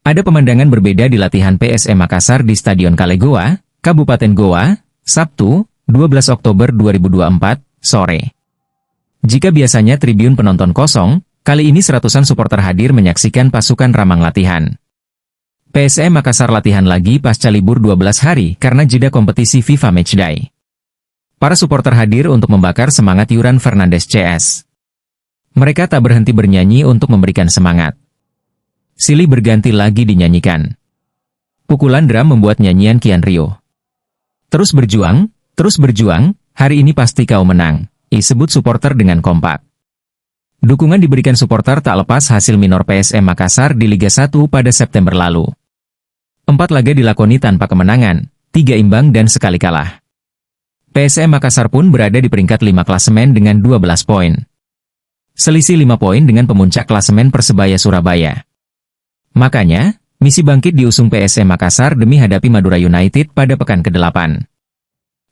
Ada pemandangan berbeda di latihan PSM Makassar di Stadion Kalegoa, Kabupaten Goa, Sabtu, 12 Oktober 2024, sore. Jika biasanya tribun penonton kosong, kali ini seratusan supporter hadir menyaksikan pasukan Ramang latihan. PSM Makassar latihan lagi pasca libur 12 hari karena jeda kompetisi FIFA Matchday. Para supporter hadir untuk membakar semangat Yuran Fernandes CS. Mereka tak berhenti bernyanyi untuk memberikan semangat. Silih berganti lagi dinyanyikan. Pukulan drum membuat nyanyian Kian Rio. Terus berjuang, hari ini pasti kau menang, disebut supporter dengan kompak. Dukungan diberikan supporter tak lepas hasil minor PSM Makassar di Liga 1 pada September lalu. 4 laga dilakoni tanpa kemenangan, 3 imbang dan sekali kalah. PSM Makassar pun berada di peringkat 5 klasemen dengan 12 poin. Selisih 5 poin dengan pemuncak klasemen Persebaya Surabaya. Makanya, misi bangkit diusung PSM Makassar demi hadapi Madura United pada pekan ke-8.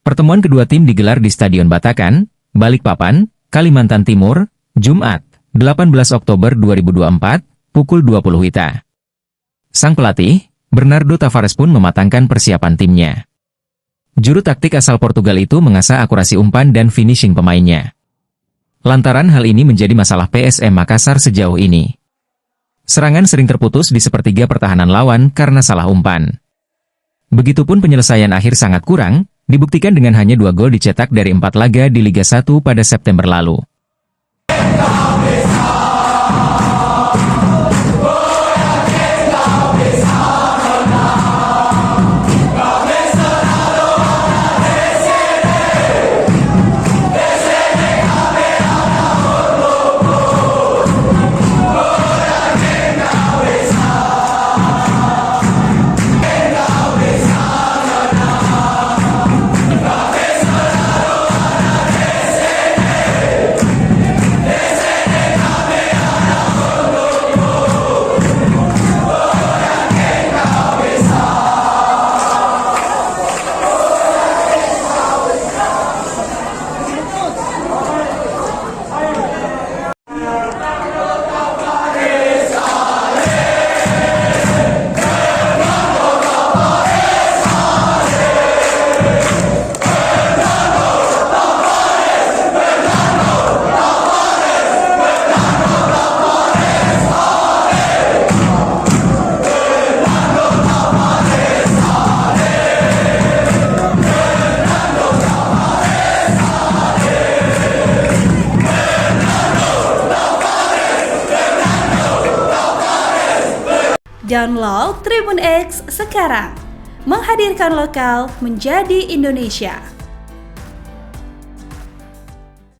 Pertemuan kedua tim digelar di Stadion Batakan, Balikpapan, Kalimantan Timur, Jumat, 18 Oktober 2024, pukul 20 WITA. Sang pelatih, Bernardo Tavares pun mematangkan persiapan timnya. Juru taktik asal Portugal itu mengasah akurasi umpan dan finishing pemainnya. Lantaran hal ini menjadi masalah PSM Makassar sejauh ini. Serangan sering terputus di sepertiga pertahanan lawan karena salah umpan. Begitupun penyelesaian akhir sangat kurang, dibuktikan dengan hanya 2 gol dicetak dari 4 laga di Liga 1 pada September lalu. Download Tribun X sekarang, menghadirkan lokal menjadi Indonesia.